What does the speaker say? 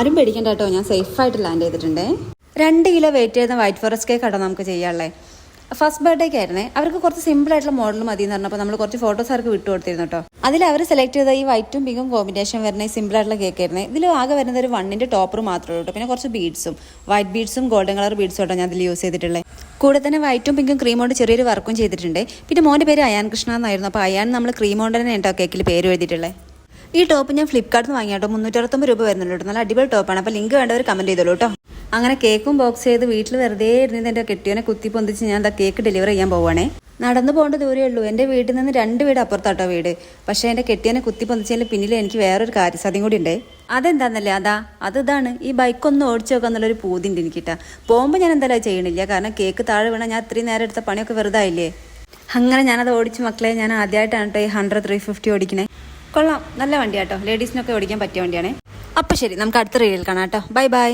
ആരും പേടിക്കണ്ട കേട്ടോ, ഞാൻ സേഫായിട്ട് ലാൻഡ് ചെയ്തിട്ടുണ്ടേ. 2 കിലോ വെയിറ്റ് ചെയ്യുന്ന വൈറ്റ് ഫോറസ്റ്റ് കേക്ക് കേട്ടോ നമുക്ക് ചെയ്യാനുള്ളത്. ഫസ്റ്റ് ബർത്ത്ഡേക്ക് ആയിരുന്നേ. അവർക്ക് കുറച്ച് സിമ്പിൾ ആയിട്ടുള്ള മോഡൽ മതി എന്ന് പറഞ്ഞപ്പോൾ നമ്മൾ കുറച്ച് ഫോട്ടോസ് അവർക്ക് വിട്ടു കൊടുത്തിരുന്നു കേട്ടോ. അതിൽ അവർ സെലക്ട് ചെയ്ത ഈ വൈറ്റും പിങ്കും കോമ്പിനേഷൻ വരുന്ന ഈ സിമ്പിൾ ആയിട്ടുള്ള കേക്ക് ആയിരുന്നേ. ഇതിൽ ആകെ വരുന്നത് ഒരു 1-ന്റെ ടോപ്പർ മാത്രമേ ഉള്ളൂ. പിന്നെ കുറച്ച് ബീഡ്സും വൈറ്റ് ബീഡ്സും ഗോൾഡൻ കളർ ബീഡ്സും കേട്ടോ ഞാൻ ഇതിൽ യൂസ് ചെയ്തിട്ടുള്ളത്. കൂടെ തന്നെ വൈറ്റും പിങ്കും ക്രീം കൊണ്ട് ചെറിയൊരു വർക്കും ചെയ്തിട്ടുണ്ട്. പിന്നെ മോൻ്റെ പേര് അയാൻ കൃഷ്ണ എന്നായിരുന്നു. അപ്പോൾ അയാൻ നമ്മൾ ക്രീം കൊണ്ട് തന്നെ കേട്ടോ കേക്കിൽ പേര് എഴുതിയിട്ടുള്ളത്. ഈ ടോപ്പ് ഞാൻ ഫ്ലിപ്കാർട്ടിൽ നിന്ന് വാങ്ങിയാട്ടോ. 369 രൂപ വരുന്നുണ്ട് കേട്ടോ. നല്ല അടിപൊളി ടോപ്പാണ്. അപ്പോൾ ലിങ്ക് വേണ്ടവർ കമൻറ്റ് ചെയ്തോളൂ കേട്ടോ. അങ്ങനെ കേക്കും ബോക്സ് ചെയ്ത് വീട്ടിൽ വെറുതെ ഇരുന്ന് എൻ്റെ കെട്ടിയോനെ കുത്തി പൊന്തിച്ച് ഞാൻ എന്താ കേക്ക് ഡെലിവറി ചെയ്യാൻ പോവുകയാണേ. നടന്നു പോകേണ്ട ദൂരേ ഉള്ളൂ. എൻ്റെ വീട്ടിൽ നിന്ന് 2 വീട് അപ്പുറത്താട്ടോ വീട്. പക്ഷേ എൻ്റെ കെട്ടിയോനെ കുത്തി പൊന്തിച്ചതിന് പിന്നിൽ എനിക്ക് വേറൊരു കാര്യസാധ്യം കൂടി ഉണ്ട്. അതെന്താന്നല്ലേ ഇതാണ് ഈ ബൈക്കൊന്ന് ഓടിച്ചു നോക്കുക എന്നുള്ളൊരു പൂതിണ്ട് എനിക്കിട്ടാ. പോകുമ്പോൾ ഞാൻ എന്തായാലും ചെയ്യണില്ല. കാരണം കേക്ക് താഴെ വീണാൽ ഞാൻ അത്രയും നേരം എടുത്ത പണിയൊക്കെ വെറുതായില്ലേ. അങ്ങനെ ഞാനത് ഓടിച്ചു മക്കളെ. ഞാൻ ആദ്യമായിട്ടാണ് കേട്ടോ ഈ 100/350 ഓടിക്കണേ. കൊള്ളാം, നല്ല വണ്ടിയാട്ടോ. ലേഡീസിനൊക്കെ ഓടിക്കാൻ പറ്റിയ വണ്ടിയാണേ. അപ്പോൾ ശരി, നമുക്ക് അടുത്ത റീലിൽ കാണാം കേട്ടോ. Bye bye.